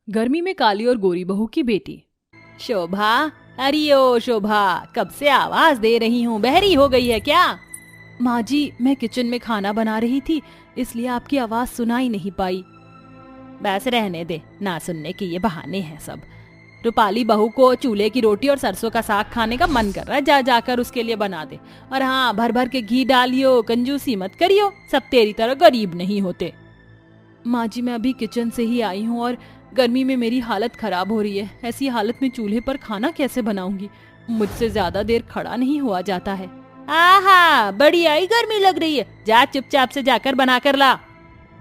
गर्मी में काली और गोरी बहू की बेटी। शोभा, अरे ओ शोभा, कब से आवाज दे रही हूँ, बहरी हो गई है क्या? माँ जी, मैं किचन में खाना बना रही थी, इसलिए आपकी आवाज सुनाई नहीं पाई। बस रहने दे, ना सुनने के ये बहाने हैं सब। रूपाली बहू को चूल्हे की रोटी और सरसों का साग खाने का मन कर रहा है, जा जाकर उसके लिए बना दे। और हाँ, भर भर के घी डालियो, कंजूसी मत करियो, सब तेरी तरह गरीब नहीं होते। माँ जी, मैं अभी किचन से ही आई हूँ और गर्मी में मेरी हालत खराब हो रही है। ऐसी हालत में चूल्हे पर खाना कैसे बनाऊंगी? मुझसे ज्यादा देर खड़ा नहीं हुआ जाता है। आहा, बड़ी आई गर्मी लग रही है, जा चुपचाप से जाकर बना कर ला।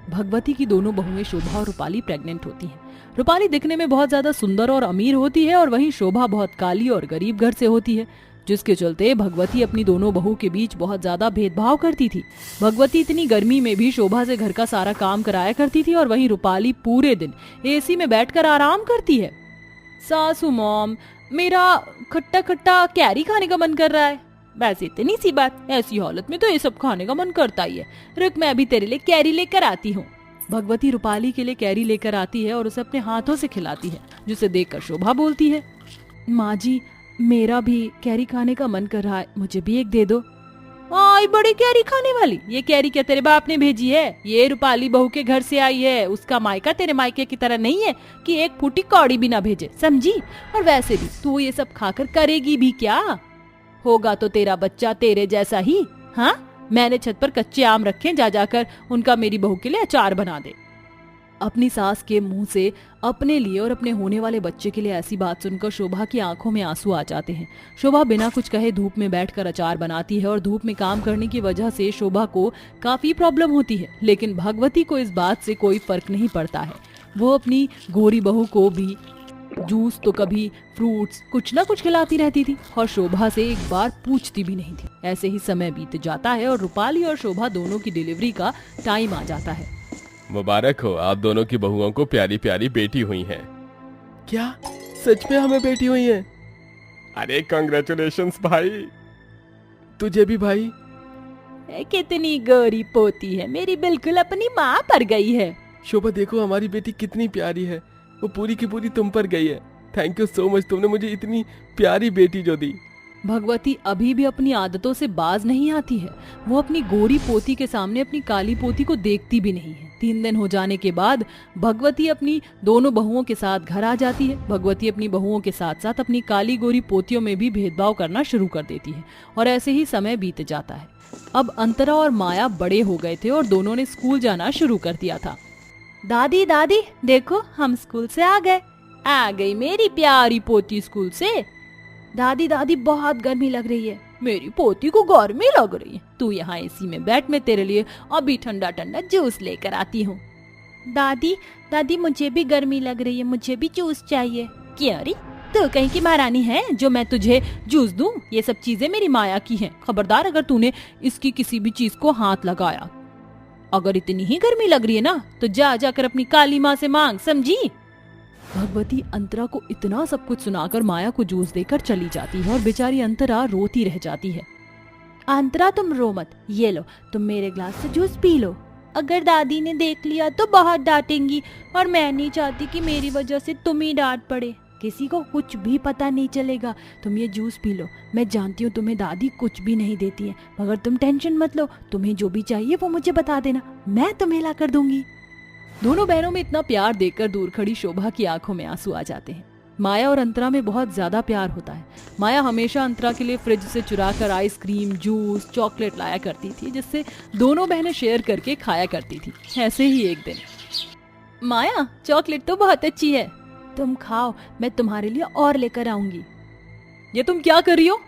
भगवती की दोनों बहुएं शोभा और रूपाली प्रेग्नेंट होती हैं। रूपाली दिखने में बहुत ज्यादा सुंदर और अमीर होती है और वहीं शोभा बहुत काली और गरीब घर से होती है, जिसके चलते भगवती अपनी दोनों बहू के बीच बहुत ज्यादा भेदभाव करती थी। भगवती इतनी गर्मी में भी शोभा से घर का सारा काम कराया करती थी और वहीं रूपाली पूरे दिन एसी में बैठकर आराम करती है। सासू मॉम, मेरा खट्टा खट्टा कैरी खाने का मन कर रहा है। बस इतनी सी बात, ऐसी हालत में तो ये सब खाने का मन करता ही है। रुक, मैं अभी तेरे लिए कैरी लेकर आती हूँ। भगवती रूपाली के लिए कैरी लेकर आती है और उसे अपने हाथों से खिलाती है, जिसे देखकर शोभा बोलती है, माँ जी, मेरा भी कैरी खाने का मन कर रहा है, मुझे भी एक दे दो। आई बड़ी कैरी खाने वाली, ये कैरी क्या तेरे बाप ने भेजी है? ये रूपाली बहू के घर से आई है, उसका मायका तेरे मायके की तरह नहीं है कि एक फूटी कौड़ी भी ना भेजे, समझी? और वैसे भी तू ये सब खाकर करेगी भी क्या? होगा तो तेरा बच्चा तेरे जैसा ही। हाँ, मैंने छत पर कच्चे आम रखे, जा जाकर उनका मेरी बहू के लिए अचार बना दे। अपनी सास के मुंह से अपने लिए और अपने होने वाले बच्चे के लिए ऐसी बात सुनकर शोभा की आंखों में आंसू आ जाते हैं। शोभा बिना कुछ कहे धूप में बैठकर अचार बनाती है और धूप में काम करने की वजह से शोभा को काफी प्रॉब्लम होती है, लेकिन भगवती को इस बात से कोई फर्क नहीं पड़ता है। वो अपनी गोरी बहू को भी जूस तो कभी फ्रूट्स कुछ ना कुछ खिलाती रहती थी और शोभा से एक बार पूछती भी नहीं थी। ऐसे ही समय बीत जाता है और रूपाली और शोभा दोनों की डिलीवरी का टाइम आ जाता है। मुबारक हो, आप दोनों की बहुओं को प्यारी प्यारी बेटी हुई है। क्या सच में हमें बेटी हुई है? अरे कांग्रेचुलेशंस भाई। तुझे भी भाई। कितनी गोरी पोती है मेरी, बिल्कुल अपनी माँ पर गई है। शोभा देखो, हमारी बेटी कितनी प्यारी है, वो पूरी की पूरी तुम पर गई है। थैंक यू सो मच, तुमने मुझे इतनी प्यारी बेटी जो दी। भगवती अभी भी अपनी आदतों से बाज नहीं आती है। वो अपनी गोरी पोती के सामने अपनी काली पोती को देखती भी नहीं है। 3 दिन हो जाने के बाद भगवती अपनी दोनों बहुओं के साथ घर आ जाती है। भगवती अपनी बहुओं के साथ साथ अपनी काली गोरी पोतियों में भी भेदभाव करना शुरू कर देती है और ऐसे ही समय बीत जाता है। अब अंतरा और माया बड़े हो गए थे और दोनों ने स्कूल जाना शुरू कर दिया था। दादी दादी देखो, हम स्कूल से आ गए। आ गई मेरी प्यारी पोती स्कूल से। दादी दादी बहुत गर्मी लग रही है। मेरी पोती को गर्मी लग रही है, तू यहाँ एसी में बैठ, मैं तेरे लिए अभी ठंडा ठंडा जूस लेकर आती हूँ। दादी दादी मुझे भी गर्मी लग रही है, मुझे भी जूस चाहिए। क्या रे, तू कहीं की महारानी है जो मैं तुझे जूस दूं? ये सब चीजें मेरी माया की हैं। खबरदार अगर तूने इसकी किसी भी चीज को हाथ लगाया। अगर इतनी ही गर्मी लग रही है ना तो जा जाकर अपनी काली माँ से मांग, समझी? भगवती अंतरा को इतना सब कुछ सुनाकर माया को जूस देकर चली जाती है और बेचारी अंतरा रोती रह जाती है। अंतरा तुम रो मत, ये लो, तुम मेरे ग्लास से जूस पी लो। अगर दादी ने देख लिया तो बहुत डांटेंगी और मैं नहीं चाहती कि मेरी वजह से तुम ही डांट पड़े। किसी को कुछ भी पता नहीं चलेगा, तुम ये जूस पी लो। मैं जानती हूँ तुम्हें दादी कुछ भी नहीं देती है, मगर तुम टेंशन मत लो, तुम्हें जो भी चाहिए वो मुझे बता देना, मैं तुम्हें ला कर दूंगी। दोनों बहनों में इतना प्यार देखकर दूर खड़ी शोभा की आंखों में आंसू आ जाते हैं। माया और अंतरा में बहुत ज्यादा प्यार होता है। माया हमेशा अंतरा के लिए फ्रिज से चुराकर आइसक्रीम, जूस, चॉकलेट लाया करती थी, जिससे दोनों बहनें शेयर करके खाया करती थी। ऐसे ही एक दिन, माया चॉकलेट तो बहुत अच्छी है, तुम खाओ, मैं तुम्हारे लिए और लेकर आऊंगी। ये तुम क्या कर रही हो?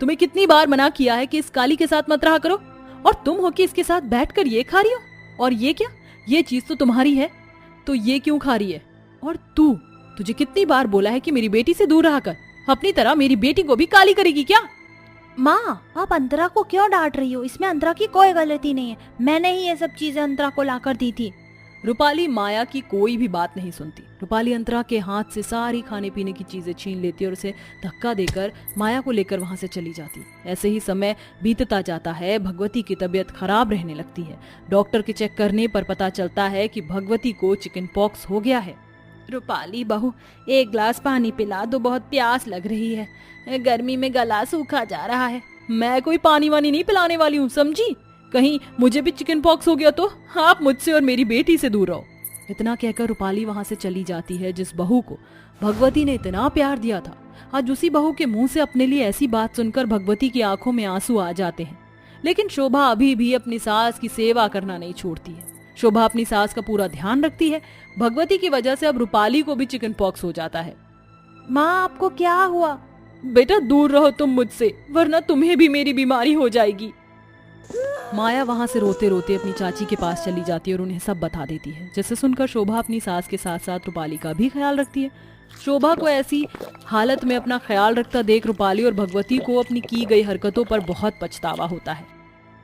तुम्हें कितनी बार मना किया है कि इस काली के साथ मत रहा करो, और तुम हो कि इसके साथ बैठकर ये खा रही हो। और ये क्या, ये चीज तो तुम्हारी है, तो ये क्यों खा रही है? और तुझे कितनी बार बोला है कि मेरी बेटी से दूर रहा कर, अपनी तरह मेरी बेटी को भी काली करेगी क्या? माँ, आप अंतरा को क्यों डांट रही हो? इसमें अंतरा की कोई गलती नहीं है, मैंने ही ये सब चीजें अंतरा को लाकर दी थी। रूपाली माया की कोई भी बात नहीं सुनती। रूपाली अंतरा के हाथ से सारी खाने पीने की चीजें छीन लेती और उसे धक्का देकर माया को लेकर वहां से चली जाती। ऐसे ही समय बीतता जाता है। भगवती की तबीयत खराब रहने लगती है। डॉक्टर के चेक करने पर पता चलता है कि भगवती को चिकन पॉक्स हो गया है। रूपाली बहू, एक ग्लास पानी पिला दो, बहुत प्यास लग रही है। गर्मी में गला सूखा जा रहा है। मैं कोई पानी वानी नहीं पिलाने वाली हूँ, समझी? कहीं मुझे भी चिकन पॉक्स हो गया तो आप मुझसे और मेरी बेटी से दूर रहो। इतना कहकर रूपाली वहां से चली जाती है जिस बहू को भगवती ने इतना प्यार दिया था। आज उसी बहू के मुंह से अपने लिए ऐसी बात सुनकर भगवती की आंखों में आंसू आ जाते हैं। लेकिन शोभा अभी भी अपनी सास की सेवा करना नहीं छोड़ती है। शोभा अपनी सास का पूरा ध्यान रखती है। भगवती की वजह से अब रूपाली को भी चिकन पॉक्स हो जाता है। माँ, आपको क्या हुआ? बेटा दूर रहो तुम मुझसे, वरना तुम्हें भी मेरी बीमारी हो जाएगी। माया वहां से रोते रोते अपनी चाची के पास चली जाती है और उन्हें सब बता देती है, जिसे सुनकर शोभा अपनी सास के साथ साथ रूपाली का भी ख्याल रखती है। शोभा को ऐसी हालत में अपना ख्याल रखता देख रूपाली और भगवती को अपनी की गई हरकतों पर बहुत पछतावा होता है।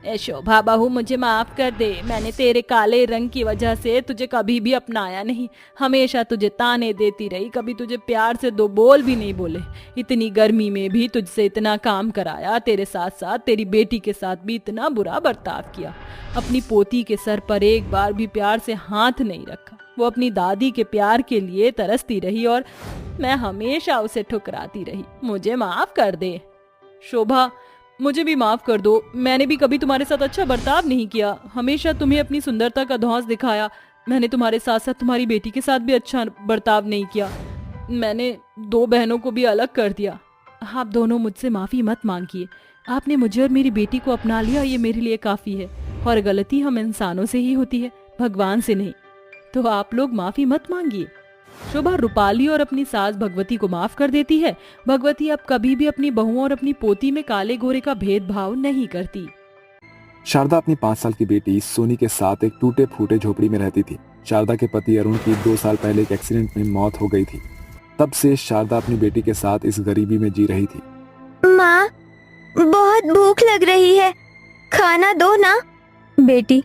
ए शोभा बहू, मुझे माफ कर दे। मैंने तेरे काले रंग की वजह से तुझे कभी भी अपनाया नहीं। हमेशा तुझे ताने देती रही, कभी तुझे प्यार से दो बोल भी नहीं बोले। इतनी गर्मी में भी तुझसे इतना काम कराया, तेरे साथ साथ तेरी बेटी के साथ भी इतना बुरा बर्ताव किया। अपनी पोती के सर पर एक बार भी प्यार से हाथ नहीं रखा। वो अपनी दादी के प्यार के लिए तरसती रही और मैं हमेशा उसे ठुकराती रही। मुझे माफ कर दे। शोभा, मुझे भी माफ कर दो। मैंने भी कभी तुम्हारे साथ अच्छा बर्ताव नहीं किया। हमेशा तुम्हें अपनी सुंदरता का धौंस दिखाया। मैंने तुम्हारे साथ साथ तुम्हारी बेटी के साथ भी अच्छा बर्ताव नहीं किया। मैंने 2 बहनों को भी अलग कर दिया। आप दोनों मुझसे माफी मत मांगिए। आपने मुझे और मेरी बेटी को अपना लिया, ये मेरे लिए काफी है। और गलती हम इंसानों से ही होती है, भगवान से नहीं। तो आप लोग माफी मत मांगिए। शोभा रूपाली और अपनी सास भगवती को माफ कर देती है। भगवती अब कभी भी अपनी बहुओं और अपनी पोती में काले गोरे का भेदभाव नहीं करती। शारदा अपनी 5 साल की बेटी सोनी के साथ एक टूटे फूटे झोपड़ी में रहती थी। शारदा के पति अरुण की 2 साल पहले एक एक्सीडेंट में मौत हो गई थी। तब से शारदा अपनी बेटी के साथ इस गरीबी में जी रही थी। माँ, बहुत भूख लग रही है, खाना दो ना। बेटी,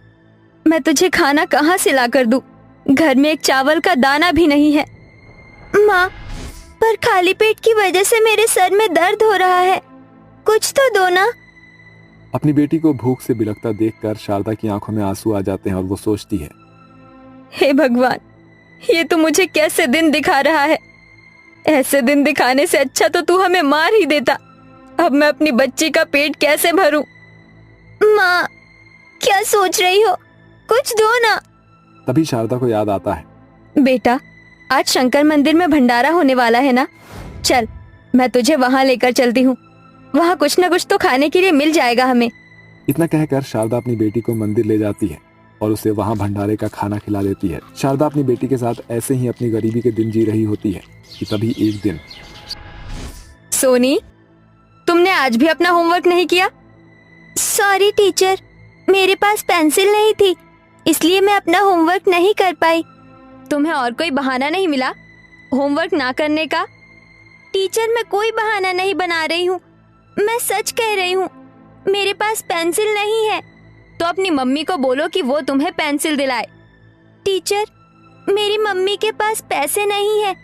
मैं तुझे खाना कहाँ से ला कर दूं? घर में एक चावल का दाना भी नहीं है। माँ, पर खाली पेट की वजह से मेरे सर में दर्द हो रहा है, कुछ तो दो ना। अपनी बेटी को भूख से बिलखता देखकर शारदा की आंखों में आंसू आ जाते हैं और वो सोचती है, हे भगवान, ये तो मुझे कैसे दिन दिखा रहा है। ऐसे दिन दिखाने से अच्छा तो तू हमें मार ही देता। अब मैं अपनी बच्ची का पेट कैसे भरूं? माँ, क्या सोच रही हो? कुछ दो ना। तभी शारदा को याद आता है, बेटा, आज शंकर मंदिर में भंडारा होने वाला है ना, चल मैं तुझे वहाँ लेकर चलती हूँ। वहाँ कुछ न कुछ तो खाने के लिए मिल जाएगा हमें। इतना कहकर शारदा अपनी बेटी को मंदिर ले जाती है और उसे वहाँ भंडारे का खाना खिला देती है। शारदा अपनी बेटी के साथ ऐसे ही अपनी गरीबी के दिन जी रही होती है कि तभी एक दिन, सोनी, तुमने आज भी अपना होमवर्क नहीं किया? सॉरी टीचर, मेरे पास पेंसिल नहीं थी, इसलिए मैं अपना होमवर्क नहीं कर पाई। तुम्हें और कोई बहाना नहीं मिला होमवर्क ना करने का? टीचर, मैं कोई बहाना नहीं बना रही हूँ, मैं सच कह रही हूँ। मेरे पास पेंसिल नहीं है। तो अपनी मम्मी को बोलो कि वो तुम्हें पेंसिल दिलाए। टीचर, मेरी मम्मी के पास पैसे नहीं है।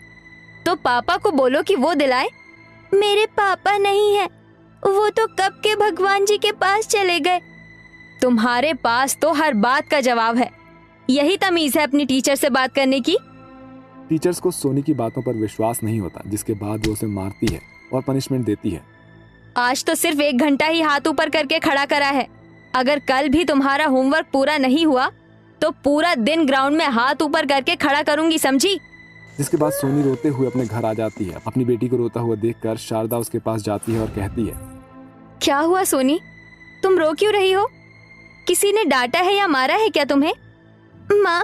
तो पापा को बोलो कि वो दिलाए। मेरे पापा नहीं है, वो तो कब के भगवान जी के पास चले गए। तुम्हारे पास तो हर बात का जवाब है। यही तमीज है अपनी टीचर से बात करने की? टीचर्स को सोनी की बातों पर विश्वास नहीं होता, जिसके बाद वो उसे मारती है और पनिशमेंट देती है। आज तो सिर्फ 1 घंटा ही हाथ ऊपर करके खड़ा करा है। अगर कल भी तुम्हारा होमवर्क पूरा नहीं हुआ तो पूरा दिन ग्राउंड में हाथ ऊपर करके खड़ा करूंगी, समझी? जिसके बाद सोनी रोते हुए अपने घर आ जाती है। अपनी बेटी को रोता हुआ देखकर शारदा उसके पास जाती है और कहती है, क्या हुआ सोनी, तुम रो क्यों रही हो? किसी ने डांटा है या मारा है क्या तुम्हें? माँ,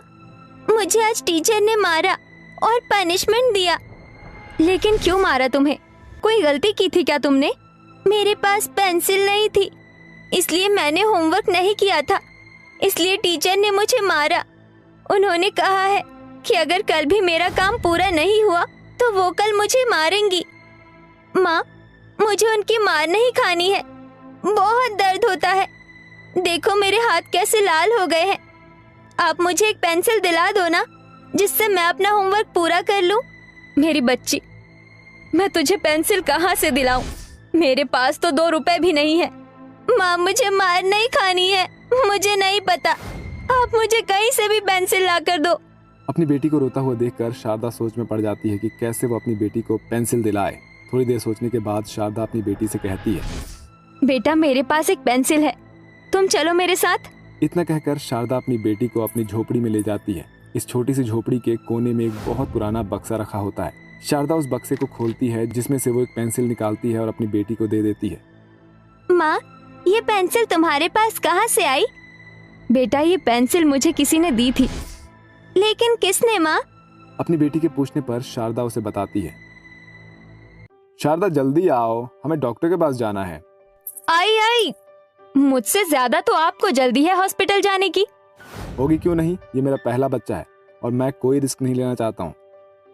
मुझे आज टीचर ने मारा और पनिशमेंट दिया। लेकिन क्यों मारा तुम्हें? कोई गलती की थी क्या तुमने? मेरे पास पेंसिल नहीं थी, इसलिए मैंने होमवर्क नहीं किया था, इसलिए टीचर ने मुझे मारा। उन्होंने कहा है कि अगर कल भी मेरा काम पूरा नहीं हुआ तो वो कल मुझे मारेंगी। माँ, मुझे उनकी मार नहीं खानी है, बहुत दर्द होता है। देखो मेरे हाथ कैसे लाल हो गए हैं। आप मुझे एक पेंसिल दिला दो ना, जिससे मैं अपना होमवर्क पूरा कर लूं। मेरी बच्ची, मैं तुझे पेंसिल कहाँ से दिलाऊं? मेरे पास तो 2 रुपए भी नहीं है। माँ, मुझे मार नहीं खानी है, मुझे नहीं पता। आप मुझे कहीं से भी पेंसिल ला कर दो। अपनी बेटी को रोता हुआ देखकर शारदा सोच में पड़ जाती है कि कैसे वो अपनी बेटी को पेंसिल दिलाए। थोड़ी देर सोचने के बाद शारदा अपनी बेटी से कहती है, बेटा मेरे पास एक पेंसिल है, तुम चलो मेरे साथ। इतना कहकर शारदा अपनी बेटी को अपनी झोपड़ी में ले जाती है। इस छोटी सी झोपड़ी के कोने में एक बहुत पुराना बक्सा रखा होता है। शारदा उस बक्से को खोलती है जिसमें से वो एक पेंसिल निकालती है और अपनी बेटी को दे देती है। माँ, ये पेंसिल तुम्हारे पास कहाँ से आई? बेटा ये पेंसिल मुझे किसी ने दी थी। लेकिन किसने माँ? अपनी बेटी के पूछने पर शारदा उसे बताती है। शारदा जल्दी आओ, हमें डॉक्टर के पास जाना है। आई आई, मुझसे ज्यादा तो आपको जल्दी है हॉस्पिटल जाने की। होगी क्यों नहीं, ये मेरा पहला बच्चा है और मैं कोई रिस्क नहीं लेना चाहता हूँ।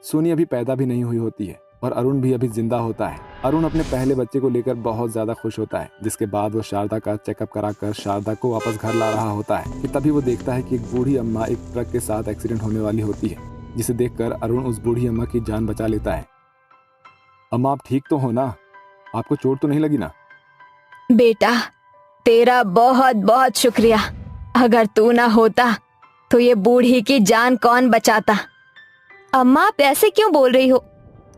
सोनी अभी पैदा भी नहीं हुई होती है और अरुण भी अभी जिंदा होता है। अरुण अपने पहले बच्चे को लेकर बहुत ज्यादा खुश होता है, जिसके बाद वो शारदा का चेकअप कराकर शारदा को वापस घर ला रहा होता है कि तभी वो देखता है कि एक बूढ़ी अम्मा एक ट्रक के साथ एक्सीडेंट होने वाली होती है, जिसे देखकर अरुण उस बूढ़ी अम्मा की जान बचा लेता है। अम्मा आप ठीक तो हो ना? आपको चोट तो नहीं लगी ना? बेटा तेरा बहुत बहुत शुक्रिया, अगर तू ना होता तो ये बूढ़ी की जान कौन बचाता। अम्मा आप ऐसे क्यों बोल रही हो?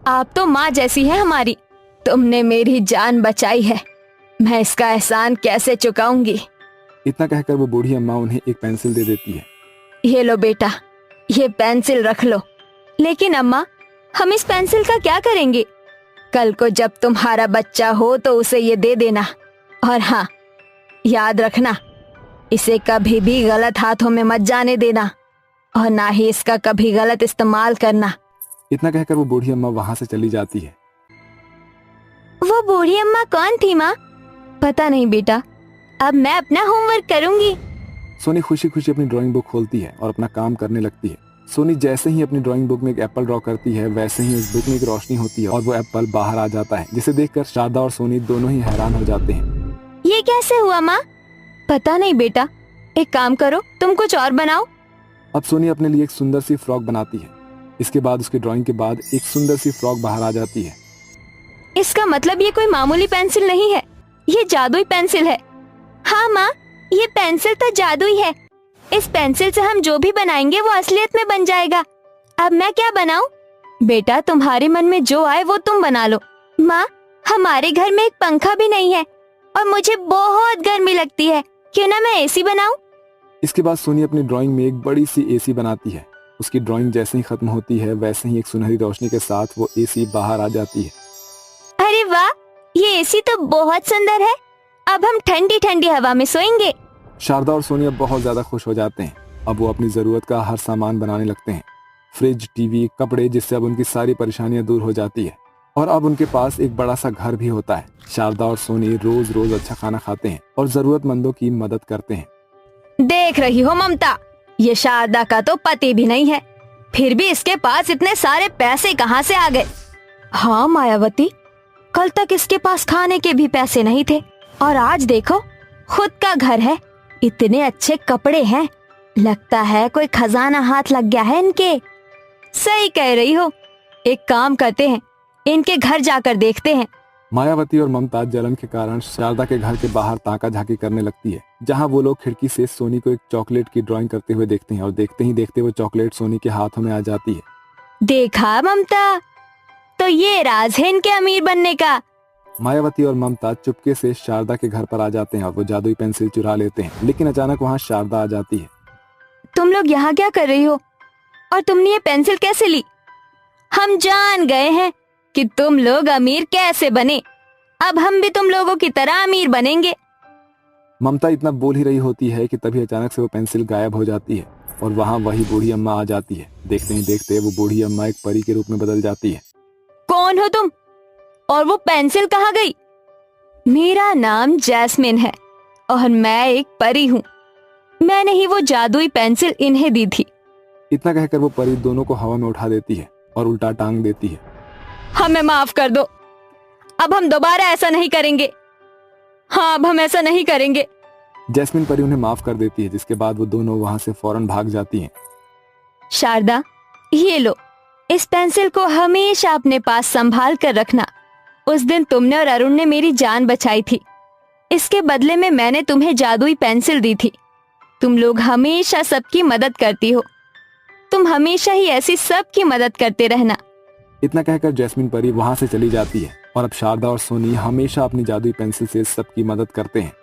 आप तो माँ जैसी है हमारी, तुमने मेरी जान बचाई है, मैं इसका एहसान कैसे चुकाऊंगी। इतना कहकर वो बूढ़ी अम्मा उन्हें एक पेंसिल दे देती है। ये लो बेटा, ये पेंसिल रख लो। लेकिन अम्मा हम इस पेंसिल का क्या करेंगे? कल को जब तुम्हारा बच्चा हो तो उसे ये दे देना, और हाँ याद रखना इसे कभी भी गलत हाथों में मत जाने देना और ना ही इसका कभी गलत इस्तेमाल करना। इतना कहकर वो बूढ़ी अम्मा वहाँ से चली जाती है। वो बूढ़ी अम्मा कौन थी माँ? पता नहीं बेटा, अब मैं अपना होमवर्क करूंगी। सोनी खुशी खुशी अपनी ड्राइंग बुक खोलती है और अपना काम करने लगती है। सोनी जैसे ही अपनी ड्राइंग बुक में एक एप्पल ड्रॉ करती है, वैसे ही उस बुक में एक रोशनी होती है और वो एप्पल बाहर आ जाता है, जिसे देखकर शारदा और सोनी दोनों ही हैरान हो जाते हैं। ये कैसे हुआ माँ? पता नहीं बेटा, एक काम करो तुम कुछ और बनाओ। अब सोनी अपने लिए एक सुंदर सी फ्रॉक बनाती है। इसके बाद उसकी ड्राइंग के बाद एक सुंदर सी फ्रॉक बाहर आ जाती है। इसका मतलब ये कोई मामूली पेंसिल नहीं है, ये जादुई पेंसिल है। हाँ माँ, ये पेंसिल तो जादुई है। इस पेंसिल से हम जो भी बनाएंगे वो असलियत में बन जाएगा। अब मैं क्या बनाऊं? बेटा तुम्हारे मन में जो आए वो तुम बना लो। माँ हमारे घर में एक पंखा भी नहीं है और मुझे बहुत गर्मी लगती है, क्यों ना मैं एसी बनाऊं? इसके बाद सोनी अपनी ड्राइंग में एक बड़ी सी एसी बनाती है। उसकी ड्राइंग जैसे ही खत्म होती है, वैसे ही एक सुनहरी रोशनी के साथ वो एसी बाहर आ जाती है। अरे वाह, ये एसी तो बहुत सुंदर है। अब हम ठंडी ठंडी हवा में सोएंगे। शारदा और सोनी अब बहुत ज्यादा खुश हो जाते हैं। अब वो अपनी जरूरत का हर सामान बनाने लगते हैं, फ्रिज, टीवी, कपड़े, जिससे अब उनकी सारी परेशानियां दूर हो जाती है और अब उनके पास एक बड़ा सा घर भी होता है। शारदा और सोनी रोज रोज अच्छा खाना खाते हैं और जरूरतमंदों की मदद करते हैं। देख रही हो ममता, ये शारदा का तो पति भी नहीं है, फिर भी इसके पास इतने सारे पैसे कहाँ से आ गए? हाँ मायावती, कल तक इसके पास खाने के भी पैसे नहीं थे और आज देखो खुद का घर है, इतने अच्छे कपड़े हैं, लगता है कोई खजाना हाथ लग गया है इनके। सही कह रही हो, एक काम करते हैं, इनके घर जाकर देखते हैं। मायावती और ममता जलन के कारण शारदा के घर के बाहर ताका झाकी करने लगती है, जहां वो लोग खिड़की से सोनी को एक चॉकलेट की ड्राइंग करते हुए देखते हैं और देखते ही देखते वो चॉकलेट सोनी के हाथों में आ जाती है। देखा ममता, तो ये राज है इनके अमीर बनने का। मायावती और ममता चुपके से शारदा के घर पर आ जाते हैं और वो जादुई पेंसिल चुरा लेते हैं, लेकिन अचानक वहाँ शारदा आ जाती है। तुम लोग यहाँ क्या कर रही हो और तुमने ये पेंसिल कैसे ली? हम जान गए हैं कि तुम लोग अमीर कैसे बने, अब हम भी तुम लोगों की तरह अमीर बनेंगे। ममता इतना बोल ही रही होती है कि तभी अचानक से वो पेंसिल गायब हो जाती है और वहाँ वही बूढ़ी अम्मा आ जाती है। देखते ही देखते वो बूढ़ी अम्मा एक परी के रूप में बदल जाती है। कौन हो तुम और वो पेंसिल कहाँ गई? मेरा नाम जैस्मिन है और मैं एक परी हूँ, मैंने ही वो जादुई पेंसिल इन्हें दी थी। इतना कहकर वो परी दोनों को हवा में उठा देती है और उल्टा टांग देती है। हमें माफ कर दो, अब हम दोबारा ऐसा नहीं करेंगे। हाँ अब हम ऐसा नहीं करेंगे। जैस्मिन परी उन्हें माफ कर देती है, जिसके बाद वो दोनों वहाँ से फौरन भाग जाती हैं। शारदा ये लो, इस पेंसिल को हमेशा अपने पास संभाल कर रखना। उस दिन तुमने और अरुण ने मेरी जान बचाई थी, इसके बदले में मैंने तुम्हें जादुई पेंसिल दी थी। तुम लोग हमेशा सबकी मदद करती हो, तुम हमेशा ही ऐसी सबकी मदद करते रहना। इतना कहकर जैस्मिन परी वहां से चली जाती है और अब शारदा और सोनी हमेशा अपनी जादुई पेंसिल से सबकी मदद करते हैं।